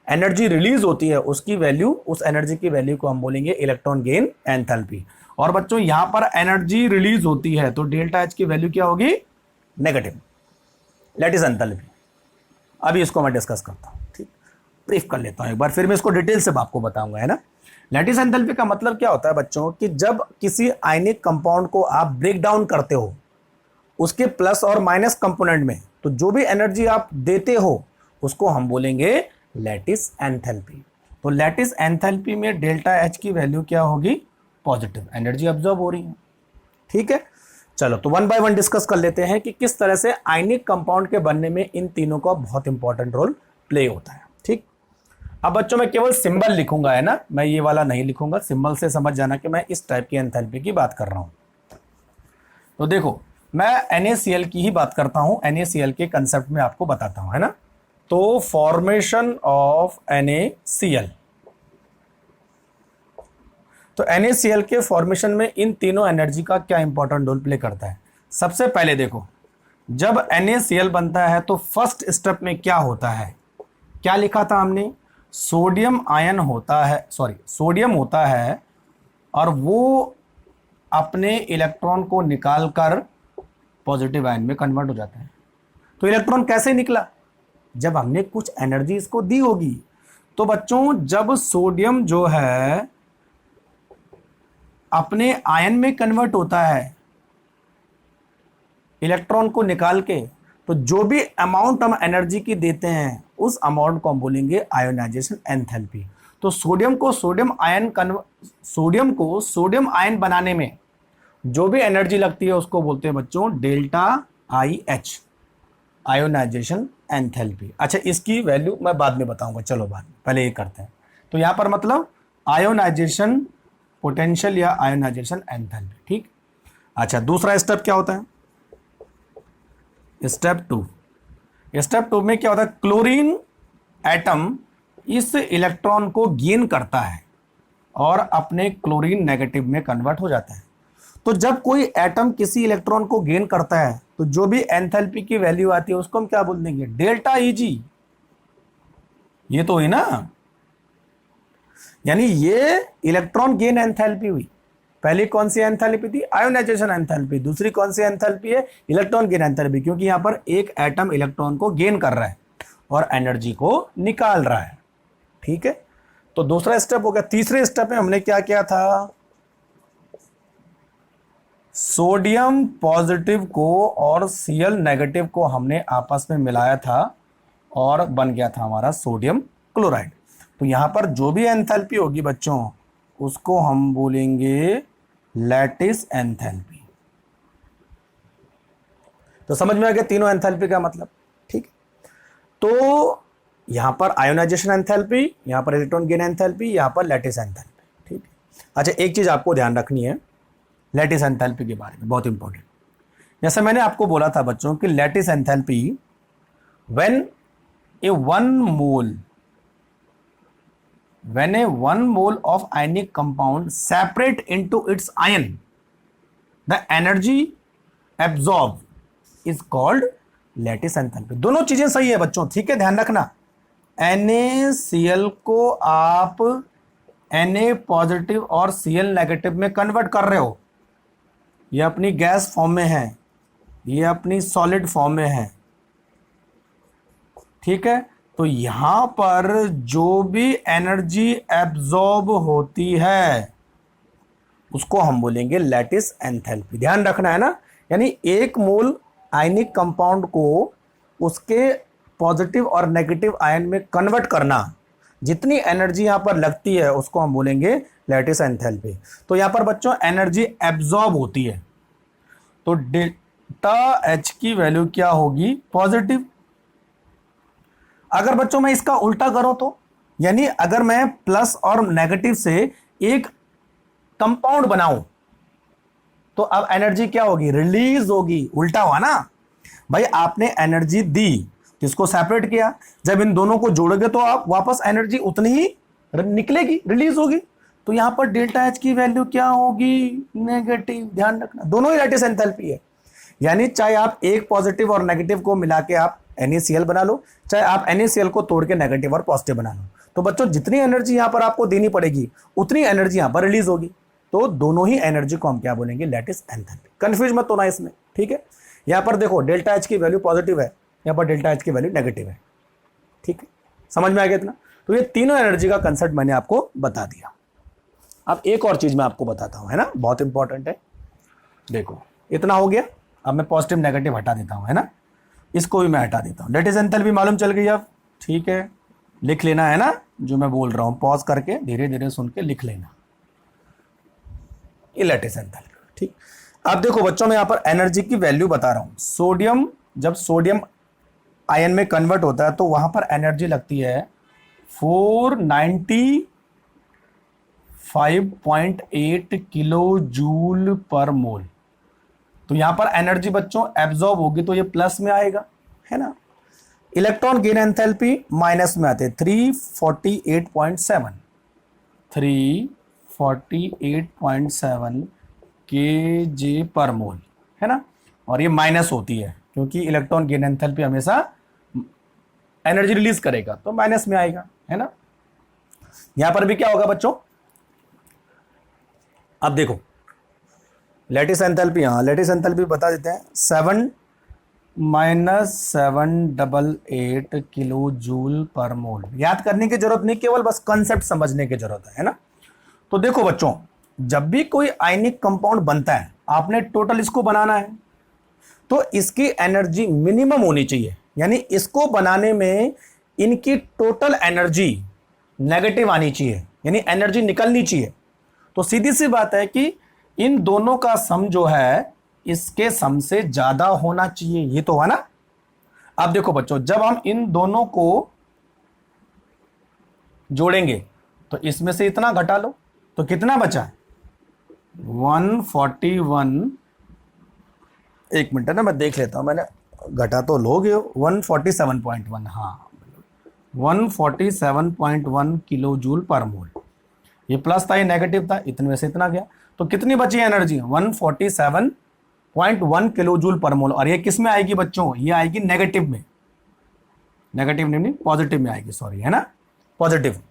एनर्जी रिलीज होती है, उसकी वैल्यू, उस एनर्जी की वैल्यू को हम बोलेंगे इलेक्ट्रॉन गेन एंथैल्पी। और बच्चों, यहां पर एनर्जी रिलीज होती है तो डेल्टा एच की वैल्यू क्या होगी? Negative, lattice enthalpy. अभी इसको मैं डिस्कस करता हूं, ठीक, ब्रीफ कर लेता हूं एक बार, फिर मैं इसको डिटेल से आपको बताऊंगा, है ना। लैटिस एंथैल्पी का मतलब क्या होता है बच्चों कि जब किसी आयनिक कंपाउंड को आप ब्रेक डाउन करते हो उसके प्लस और माइनस कंपोनेंट में, तो जो भी एनर्जी आप देते हो उसको हम बोलेंगे लैटिस एंथैल्पी। तो लैटिस एंथैल्पी में डेल्टा एच की वैल्यू क्या होगी? पॉजिटिव, एनर्जी अब्जॉर्ब हो रही है। ठीक है, चलो तो वन बाय वन डिस्कस कर लेते हैं कि किस तरह से आयनिक कंपाउंड के बनने में इन तीनों का बहुत इंपॉर्टेंट रोल प्ले होता है। ठीक, अब बच्चों मैं केवल सिंबल लिखूंगा, है ना, मैं ये वाला नहीं लिखूंगा। सिंबल से समझ जाना कि मैं इस टाइप की एंथैल्पी की बात कर रहा हूं। तो देखो, मैं NaCl की ही बात करता हूं, NaCl के कंसेप्ट में आपको बताता हूं, है ना। तो फॉर्मेशन ऑफ NaCl, तो NaCl के फॉर्मेशन में इन तीनों एनर्जी का क्या इंपॉर्टेंट रोल प्ले करता है? सबसे पहले देखो, जब NaCl बनता है तो फर्स्ट स्टेप में क्या होता है? क्या लिखा था हमने? सोडियम आयन होता है, सॉरी, सोडियम होता है और वो अपने इलेक्ट्रॉन को निकालकर पॉजिटिव आयन में कन्वर्ट हो जाता है। तो इलेक्ट्रॉन कैसे निकला? जब हमने कुछ एनर्जी इसको दी होगी। तो बच्चों, जब सोडियम जो है अपने आयन में कन्वर्ट होता है इलेक्ट्रॉन को निकाल के, तो जो भी अमाउंट हम एनर्जी की देते हैं उस अमाउंट को हम बोलेंगे आयोनाइजेशन एंथैल्पी। तो सोडियम को सोडियम आयन बनाने में जो भी एनर्जी लगती है उसको बोलते हैं बच्चों डेल्टा IH, आयोनाइजेशन एंथैल्पी। अच्छा, इसकी वैल्यू मैं बाद में बताऊंगा, चलो बाद में, पहले ये करते हैं। तो यहां पर मतलब आयोनाइजेशन पोटेंशियल या आयोनाइजेशन एंथैल्पी। ठीक, अच्छा, दूसरा स्टेप क्या होता है? स्टेप टू में क्या होता है? क्लोरीन एटम इस इलेक्ट्रॉन को गेन करता है और अपने क्लोरीन नेगेटिव में कन्वर्ट हो जाता है। तो जब कोई एटम किसी इलेक्ट्रॉन को गेन करता है तो जो भी एंथैल्पी की वैल्यू आती है उसको हम क्या बोल देंगे? Delta Eg। ये तो हुई ना, यानी ये इलेक्ट्रॉन गेन एंथैल्पी हुई। पहली कौन सी एंथैल्पी थी? Ionisation enthalpy. दूसरी कौन सी एंथैल्पी है? इलेक्ट्रॉन गेन एंथैल्पी, क्योंकि यहां पर एक एटम इलेक्ट्रॉन को गेन कर रहा है और एनर्जी को निकाल रहा है। ठीक है, तो दूसरा स्टेप हो गया। तीसरे स्टेप में हमने क्या किया था? सोडियम पॉजिटिव को और Cl नेगेटिव को हमने आपस में मिलाया था और बन गया था हमारा सोडियम क्लोराइड। तो यहां पर जो भी एंथैल्पी होगी बच्चों उसको हम बोलेंगे लैटिस एंथैल्पी। तो समझ में आ गया तीनों एंथैल्पी का मतलब। ठीक, तो यहां पर आयोनाइजेशन एंथैल्पी, यहां पर इलेक्ट्रॉन गेन एंथैल्पी, यहां पर लैटिस एंथैल्पी। ठीक, अच्छा, एक चीज आपको ध्यान रखनी है लैटिस एंथैल्पी के बारे में, बहुत इंपॉर्टेंट। जैसे मैंने आपको बोला था बच्चों कि lattice enthalpy when A one mole of ionic compound separate into its ion, the energy absorb is called lattice enthalpy. दोनों चीजें सही है बच्चों, ठीक है, ध्यान रखना। NaCl को आप Na पॉजिटिव और Cl नेगेटिव में कन्वर्ट कर रहे हो। ये अपनी गैस फॉर्म में है, ये अपनी सॉलिड फॉर्म में है। ठीक है, तो यहां पर जो भी एनर्जी एब्जॉर्ब होती है उसको हम बोलेंगे लैटिस एंथैल्पी। ध्यान रखना है ना, यानी एक मोल आयनिक कंपाउंड को उसके पॉजिटिव और नेगेटिव आयन में कन्वर्ट करना, जितनी एनर्जी यहां पर लगती है उसको हम बोलेंगे लैटिस एंथैल्पी। तो यहां पर बच्चों एनर्जी एब्जॉर्ब होती है, तो डेल्टा एच की वैल्यू क्या होगी? पॉजिटिव। अगर बच्चों मैं इसका उल्टा करूं तो, यानी अगर मैं प्लस और नेगेटिव से एक कंपाउंड बनाऊं तो अब एनर्जी क्या होगी? रिलीज होगी। उल्टा हुआ ना भाई, आपने एनर्जी दी, इसको सेपरेट किया, जब इन दोनों को जोड़ोगे तो आप वापस एनर्जी उतनी ही निकलेगी, रिलीज होगी। तो यहां पर डेल्टा एच की वैल्यू क्या होगी? नेगेटिव। ध्यान रखना, दोनों ही लैटिस एंथैल्पी है, यानी चाहे आप एक पॉजिटिव और नेगेटिव को मिला के आप NaCl बना लो, चाहे आप NaCl को तोड़ के नेगेटिव और पॉजिटिव बना लो। तो बच्चों जितनी एनर्जी यहां पर आपको देनी पड़ेगी उतनी एनर्जी यहां पर रिलीज होगी। तो दोनों ही एनर्जी को हम क्या बोलेंगे? Lattice enthalpy. कंफ्यूज मत होना इसमें, ठीक है। यहां पर देखो डेल्टा एच की वैल्यू पॉजिटिव है, यहां पर डेल्टा एच की वैल्यू नेगेटिव है, ठीक है। समझ में आ गया इतना? तो ये तीनों एनर्जी का कंसेप्ट मैंने आपको बता दिया। अब एक और चीज मैं आपको बताता हूं, है ना, बहुत इंपॉर्टेंट है। देखो इतना हो गया, अब मैं पॉजिटिव नेगेटिव हटा देता हूं, है ना, इसको भी मैं हटा देता हूं। लैटिस एंथैल्पी मालूम चल गई अब, ठीक है। लिख लेना है ना जो मैं बोल रहा हूं, पॉज करके धीरे धीरे सुन के लिख लेना, ये लैटिस एंथैल्पी, ठीक। अब देखो बच्चों मैं यहां पर एनर्जी की वैल्यू बता रहा हूं। सोडियम, जब सोडियम आयन में कन्वर्ट होता है तो वहां पर एनर्जी लगती है 495.8 किलो जूल पर मोल। तो यहां पर एनर्जी बच्चों एब्जॉर्ब होगी तो ये प्लस में आएगा, है ना। इलेक्ट्रॉन गेन एंथैल्पी माइनस में आते 348.7 kJ पर मोल, है ना। और ये माइनस होती है क्योंकि इलेक्ट्रॉन गेन एंथैल्पी हमेशा एनर्जी रिलीज करेगा तो माइनस में आएगा, है ना। यहां पर भी क्या होगा बच्चों? अब देखो लैटिस एंथैल्पी, हाँ लैटिस एंथैल्पी बता देते हैं, 7-788 किलो जूल पर मोल। याद करने की जरूरत नहीं, केवल बस कंसेप्ट समझने की जरूरत है ना। तो देखो बच्चों, जब भी कोई आयनिक कंपाउंड बनता है आपने टोटल इसको बनाना है तो इसकी एनर्जी मिनिमम होनी चाहिए, यानी इसको बनाने में इनकी टोटल एनर्जी नेगेटिव आनी चाहिए, यानी एनर्जी निकलनी चाहिए। तो सीधी सी बात है कि इन दोनों का सम जो है इसके सम से ज्यादा होना चाहिए, ये तो है ना। अब देखो बच्चों, जब हम इन दोनों को जोड़ेंगे तो इसमें से इतना घटा लो तो कितना बचा? 141, एक मिनट है ना मैं देख लेता हूं, मैंने घटा तो लोगे 147.1, हाँ 147.1 किलो जूल पर मोल। ये प्लस था, ये नेगेटिव था, इतने में से इतना गया तो कितनी बची एनर्जी? 147.1 किलो जूल पर मोल। और ये किस में आएगी बच्चों? ये आएगी नेगेटिव में, नेगेटिव नहीं पॉजिटिव में आएगी, सॉरी, है ना। पॉजिटिव,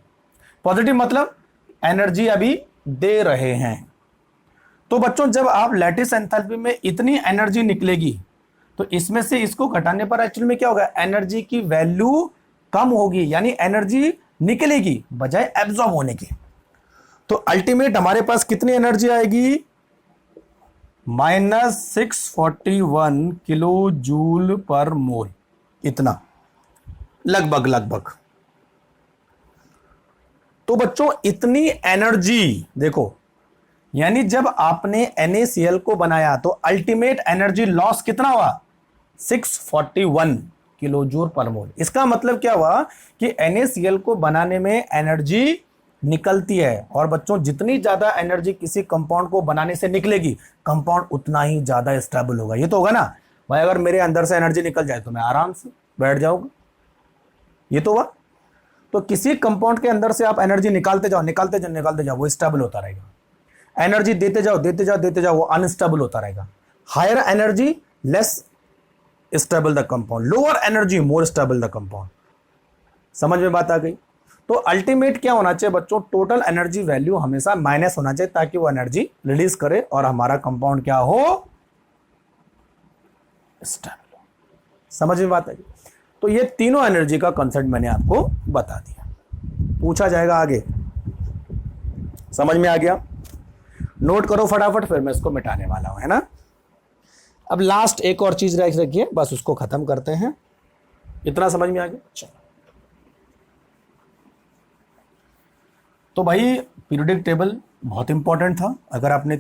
पॉजिटिव मतलब एनर्जी अभी दे रहे हैं। तो बच्चों जब आप लैटिस एंथैल्पी में इतनी एनर्जी निकलेगी तो इसमें से इसको घटाने पर एक्चुअली में क्या होगा? एनर्जी की वैल्यू कम होगी, यानी एनर्जी निकलेगी बजाय एब्जॉर्ब होने की। तो अल्टीमेट हमारे पास कितनी एनर्जी आएगी? -641 किलो जूल पर मोल, इतना लगभग लगभग। तो बच्चों इतनी एनर्जी देखो, यानी जब आपने NaCl को बनाया तो अल्टीमेट एनर्जी लॉस कितना हुआ? 641 किलो जूल पर मोल। इसका मतलब क्या हुआ कि NaCl को बनाने में एनर्जी निकलती है, और बच्चों जितनी ज्यादा एनर्जी किसी कंपाउंड को बनाने से निकलेगी कंपाउंड उतना ही ज्यादा स्टेबल होगा। ये तो होगा ना भाई, अगर मेरे अंदर से एनर्जी निकल जाए तो मैं आराम से बैठ जाऊंगा, ये तो हुआ। तो किसी कंपाउंड के अंदर से आप एनर्जी निकालते जाओ निकालते जाओ निकालते जाओ, वो स्टेबल होता रहेगा। एनर्जी देते जाओ देते जाओ देते जाओ, वो अनस्टेबल होता रहेगा। Higher energy less stable the compound, lower energy more stable the compound. समझ में बात आ गई? तो अल्टीमेट क्या होना चाहिए बच्चों? टोटल एनर्जी वैल्यू हमेशा माइनस होना चाहिए ताकि वो एनर्जी रिलीज करे और हमारा कंपाउंड क्या हो? स्टेबल। समझ में बात आई? तो ये तीनों एनर्जी का कंसेप्ट मैंने आपको बता दिया। पूछा जाएगा आगे, समझ में आ गया? नोट करो फटाफट, फिर मैं इसको मिटाने वाला हूं, है ना। अब लास्ट एक और चीज रख रखिए, बस उसको खत्म करते हैं। इतना समझ में आ गया? चलो, तो भाई पीरियोडिक टेबल बहुत इंपॉर्टेंट था। अगर आपने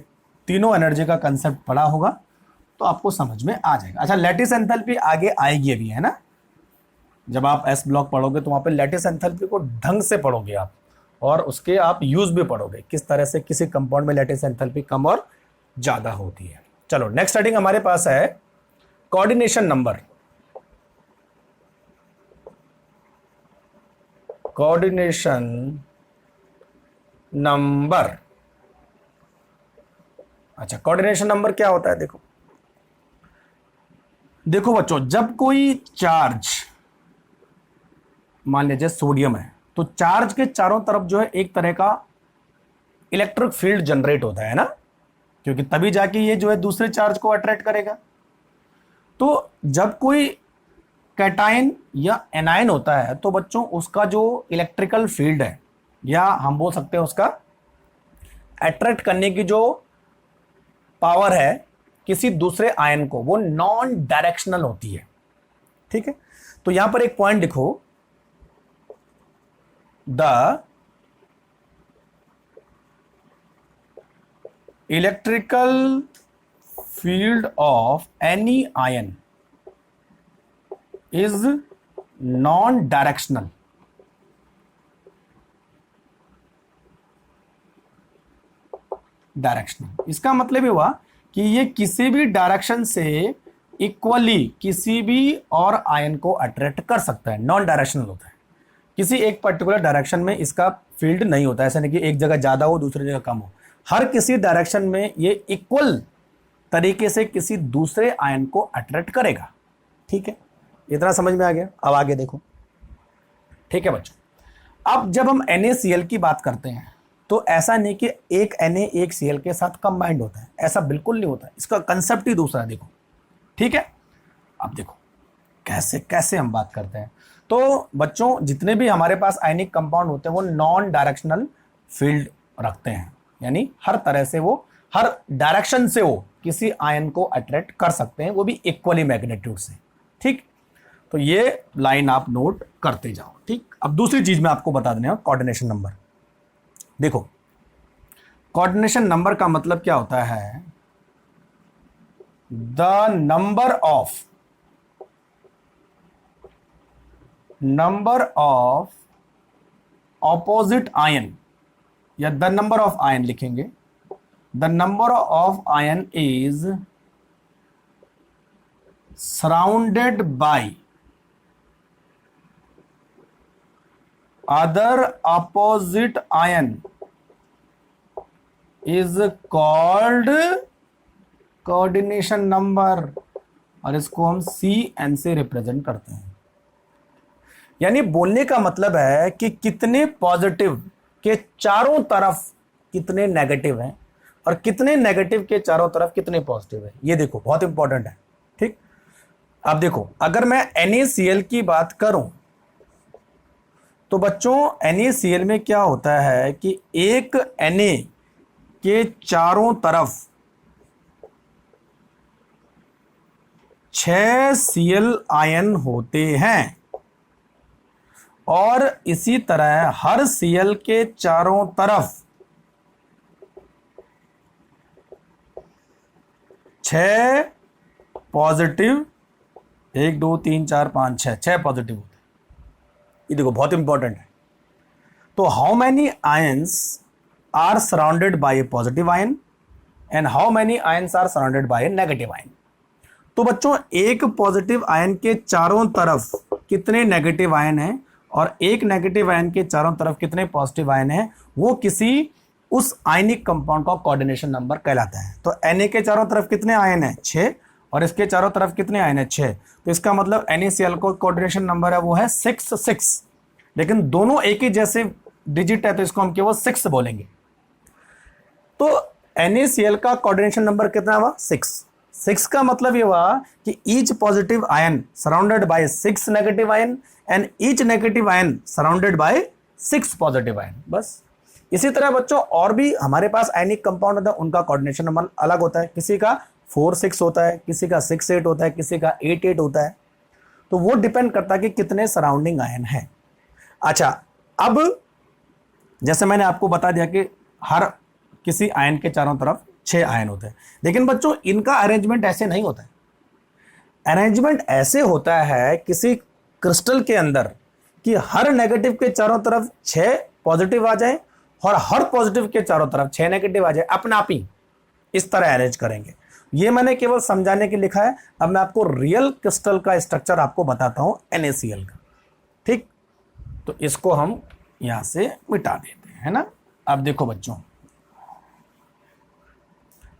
तीनों एनर्जी का कंसेप्ट पढ़ा होगा तो आपको समझ में आ जाएगा। अच्छा, लैटिस एंथैल्पी आगे आएगी अभी, है ना। जब आप एस ब्लॉक पढ़ोगे तो वहां पे लैटिस एंथैल्पी को ढंग से पढ़ोगे आप, और उसके आप यूज भी पढ़ोगे, किस तरह से किसी कंपाउंड में लैटिस एंथैल्पी कम और ज्यादा होती है। चलो, नेक्स्ट हेडिंग हमारे पास है कोऑर्डिनेशन नंबर। Coordination number. अच्छा, कोऑर्डिनेशन नंबर क्या होता है? देखो बच्चों, जब कोई चार्ज, मान लीजिए सोडियम है, तो चार्ज के चारों तरफ जो है एक तरह का इलेक्ट्रिक फील्ड जनरेट होता है ना, क्योंकि तभी जाके ये जो है दूसरे चार्ज को अट्रैक्ट करेगा। तो जब कोई कैटायन या एनायन होता है तो बच्चों उसका जो इलेक्ट्रिकल फील्ड है, या हम बोल सकते हैं उसका अट्रैक्ट करने की जो पावर है किसी दूसरे आयन को, वो नॉन डायरेक्शनल होती है। ठीक है, तो यहां पर एक पॉइंट लिखो, the electrical field of any ion is non directional. Directional इसका मतलब ये हुआ कि ये किसी भी डायरेक्शन से इक्वली किसी भी और आयन को अट्रैक्ट कर सकता है। नॉन डायरेक्शनल होता है, किसी एक पर्टिकुलर डायरेक्शन में इसका फील्ड नहीं होता। ऐसा नहीं कि एक जगह ज्यादा हो दूसरी जगह कम हो, हर किसी डायरेक्शन में ये इक्वल तरीके से किसी दूसरे आयन को अट्रैक्ट करेगा। ठीक है, इतना समझ में आ गया? अब आगे देखो। ठीक है बच्चों, अब जब हम NaCl की बात करते हैं तो ऐसा नहीं कि एक Na एक Cl के साथ कंबाइंड होता है, ऐसा बिल्कुल नहीं होता है। इसका कंसेप्ट ही दूसरा है, देखो। ठीक है, अब देखो कैसे कैसे हम बात करते हैं। तो बच्चों, जितने भी हमारे पास आयनिक कंपाउंड होते हैं वो नॉन डायरेक्शनल फील्ड रखते हैं, यानी हर तरह से वो, हर डायरेक्शन से वो किसी आयन को अट्रैक्ट कर सकते हैं, वो भी इक्वली मैग्नीट्यूड से। ठीक, तो ये लाइन आप नोट करते जाओ। ठीक, अब दूसरी चीज मैं आपको बता देने, कोऑर्डिनेशन नंबर। देखो, कोऑर्डिनेशन नंबर का मतलब क्या होता है? The number of opposite ion, या द नंबर ऑफ आयन लिखेंगे। The number of ion is surrounded by other opposite ion is called coordination number, और इसको हम CN से रिप्रेजेंट करते हैं। यानी बोलने का मतलब है कि कितने पॉजिटिव के चारों तरफ कितने नेगेटिव हैं, और कितने नेगेटिव के चारों तरफ कितने पॉजिटिव है। ये देखो, बहुत इंपॉर्टेंट है। ठीक, अब देखो, अगर मैं NaCl की बात करूं तो बच्चों NaCl में क्या होता है कि एक Na के चारों तरफ 6 Cl आयन होते हैं, और इसी तरह हर Cl के चारों तरफ 6 पॉजिटिव, 1 2 3 4 5 6 पॉजिटिव होते हैं। ये देखो, बहुत इंपॉर्टेंट है। तो how many ions are surrounded by a positive ion and how many ions are surrounded by a negative ion. तो बच्चों, एक पॉजिटिव आयन के चारों तरफ कितने नेगेटिव आयन हैं, और एक नेगेटिव आयन के चारों तरफ कितने पॉजिटिव आयन हैं, वो किसी उस आयनिक कंपाउंड का कोऑर्डिनेशन नंबर कहलाता है। तो Na के चारों तरफ कितने आयन हैं? 6, और इसके चारों तरफ कितने आयन हैं? 6। तो इसका मतलब NaCl को कोऑर्डिनेशन नंबर है वो है 6, लेकिन दोनों एक ही जैसे डिजिट है तो इसको हम केवल 6 बोलेंगे। तो NaCl का कोऑर्डिनेशन नंबर कितना हुआ? 6। 6 का मतलब ये हुआ कि each positive ion surrounded by 6 negative ion and each negative ion surrounded by 6 positive ion. बस इसी तरह बच्चों और भी हमारे पास आयनिक कंपाउंड होता है, उनका कोऑर्डिनेशन नंबर अलग होता है। किसी का 4-6 होता है, किसी का 6-8 होता है, किसी का 8-8 होता है। तो वो डिपेंड करता है कि कितने सराउंडिंग आयन है। अच्छा, अब जैसे मैंने आपको बता दिया कि हर किसी आयन के चारों तरफ 6 आयन होते हैं, लेकिन बच्चों इनका अरेंजमेंट ऐसे नहीं होता है। अरेंजमेंट ऐसे होता है किसी क्रिस्टल के अंदर कि हर नेगेटिव के चारों तरफ 6 पॉजिटिव आ जाए और हर पॉजिटिव के चारों तरफ 6 नेगेटिव आ जाए, अपना आप ही इस तरह अरेंज करेंगे। ये मैंने केवल समझाने के लिखा है। अब मैं आपको रियल क्रिस्टल का स्ट्रक्चर आपको बताता हूं, NaCl का। ठीक, तो इसको हम यहां से मिटा देते हैं, है ना। अब देखो बच्चों,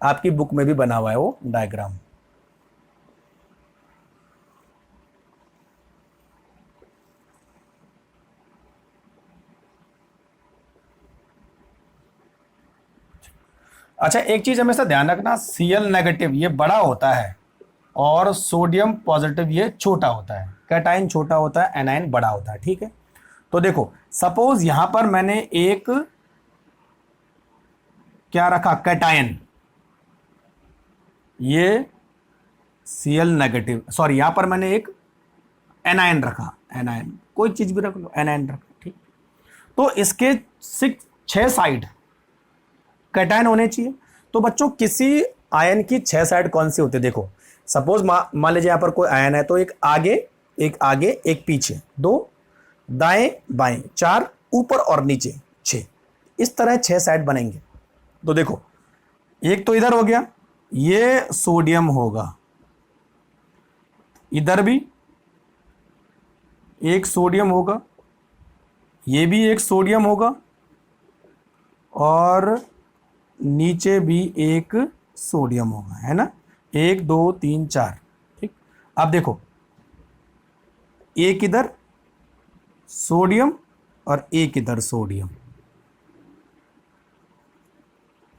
आपकी बुक में भी बना हुआ है वो डायग्राम। अच्छा, एक चीज हमेशा ध्यान रखना, Cl नेगेटिव ये बड़ा होता है और सोडियम पॉजिटिव ये छोटा होता है। कैटाइन छोटा होता है, एनाइन बड़ा होता है। ठीक है, तो देखो सपोज यहां पर मैंने एक क्या रखा, कैटाइन, ये Cl नेगेटिव, सॉरी यहां पर मैंने एक एनाइन रखा, एनाइन कोई चीज भी रख लो, एनाइन रखा। ठीक, तो इसके 6 साइड कैटायन होने चाहिए। तो बच्चों किसी आयन की 6 साइड कौन सी होती है, देखो सपोज मान लीजिए यहां पर कोई आयन है, तो एक आगे एक पीछे, 2 दाएं बाएं, 4 ऊपर और नीचे, 6, इस तरह 6 साइड बनेंगे। तो देखो एक तो इधर हो गया, ये सोडियम होगा, इधर भी एक सोडियम होगा, ये भी एक सोडियम होगा और नीचे भी एक सोडियम होगा, है ना। 1 2 3 4। ठीक, अब देखो एक इधर सोडियम और एक इधर सोडियम,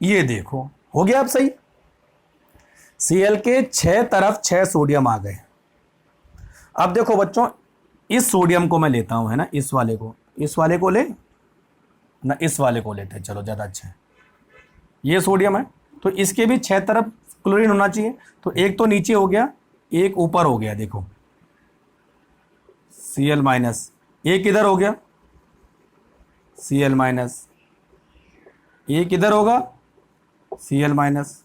ये देखो हो गया। अब सही, Cl के 6 तरफ 6 सोडियम आ गए। अब देखो बच्चों, इस सोडियम को मैं लेता हूं, है ना, इस वाले को ले ना, इस वाले को लेते हैं, चलो ज्यादा अच्छा है। ये सोडियम है, तो इसके भी 6 तरफ क्लोरीन होना चाहिए। तो एक तो नीचे हो गया, एक ऊपर हो गया, देखो Cl माइनस, एक इधर हो गया Cl माइनस, एक इधर होगा Cl माइनस।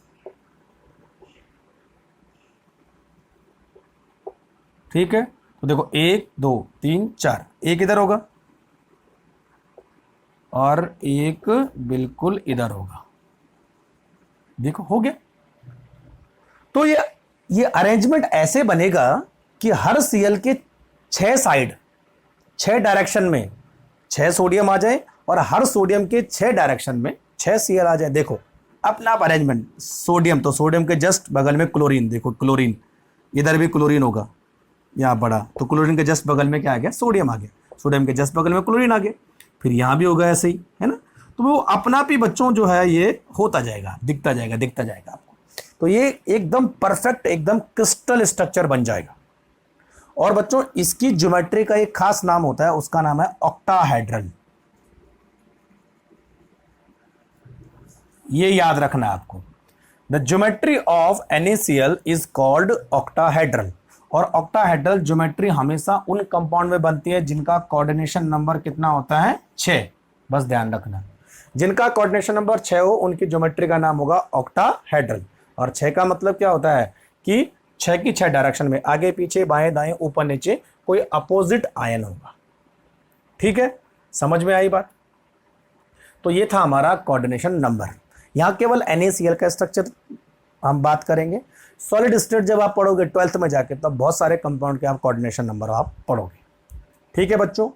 ठीक है, तो देखो 1 2 3 4, एक इधर होगा और एक बिल्कुल इधर होगा, देखो हो गया। तो ये अरेंजमेंट ऐसे बनेगा कि हर Cl के 6 साइड 6 डायरेक्शन में 6 सोडियम आ जाए और हर सोडियम के 6 डायरेक्शन में 6 Cl आ जाए। देखो अपना आप अरेंजमेंट, सोडियम तो सोडियम के जस्ट बगल में क्लोरीन, देखो क्लोरीन, इधर भी क्लोरीन होगा यहाँ बड़ा, तो क्लोरीन के जस्ट बगल में क्या आ गया, सोडियम आ गया, सोडियम के जस्ट बगल में क्लोरीन आ गया, फिर यहाँ भी होगा ऐसे ही, है ना। तो वो अपना आप ही बच्चों जो है ये होता जाएगा, दिखता जाएगा आपको। तो ये एकदम परफेक्ट, एकदम क्रिस्टल स्ट्रक्चर बन जाएगा। और बच्चों इसकी ज्योमेट्री का एक खास नाम होता है, उसका नाम है ऑक्टाहेड्रल। ये याद रखना है आपको, the geometry of NaCl is called octahedral. और ऑक्टाहेड्रल ज्योमेट्री हमेशा उन कंपाउंड में बनती है जिनका कोऑर्डिनेशन नंबर कितना होता है, 6। बस ध्यान रखना, जिनका कोऑर्डिनेशन नंबर 6 हो उनकी ज्योमेट्री का नाम होगा ऑक्टाहेड्रल। और 6 का मतलब क्या होता है कि 6 की 6 डायरेक्शन में, आगे पीछे बाएं दाएं ऊपर नीचे, कोई अपोजिट आयन होगा। ठीक है, समझ में आई बात। तो ये था हमारा कोऑर्डिनेशन नंबर। यहां केवल NaCl का स्ट्रक्चर हम बात करेंगे। सॉलिड स्टेट जब आप पढ़ोगे 12th में जाके, तब बहुत सारे कंपाउंड के आप कोऑर्डिनेशन नंबर आप पढ़ोगे। ठीक है बच्चों,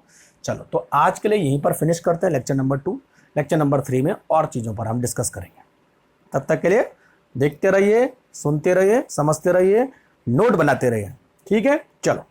चलो तो आज के लिए यहीं पर फिनिश करते हैं लेक्चर नंबर 2। लेक्चर नंबर 3 में और चीज़ों पर हम डिस्कस करेंगे। तब तक के लिए देखते रहिए, सुनते रहिए, समझते रहिए, नोट बनाते रहिए। ठीक है, चलो।